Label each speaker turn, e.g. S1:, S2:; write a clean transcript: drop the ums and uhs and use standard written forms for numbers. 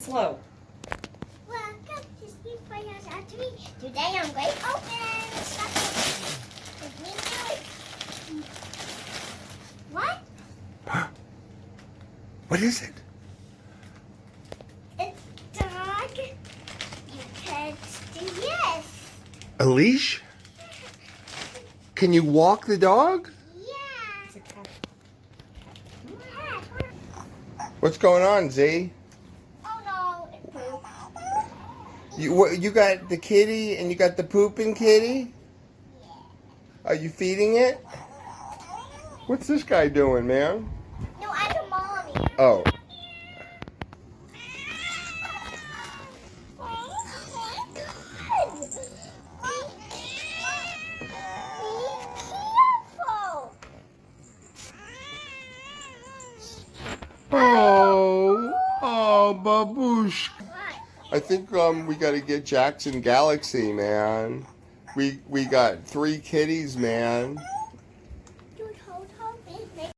S1: Slow.
S2: Welcome to Steve Playhouse Archery. Today I'm going to open stuff. What?
S3: What is it?
S2: It's a dog. You can do yes.
S3: A leash? Can you walk the dog?
S2: Yeah.
S3: What's going on, Z?
S2: Oh no, it's poop.
S3: You got the kitty and you got the pooping kitty? Are you feeding it? What's this guy doing, man?
S2: No, I'm a mommy.
S3: Oh. Oh, baboosh. I think we got to get Jackson Galaxy, man. We got 3 kitties, man.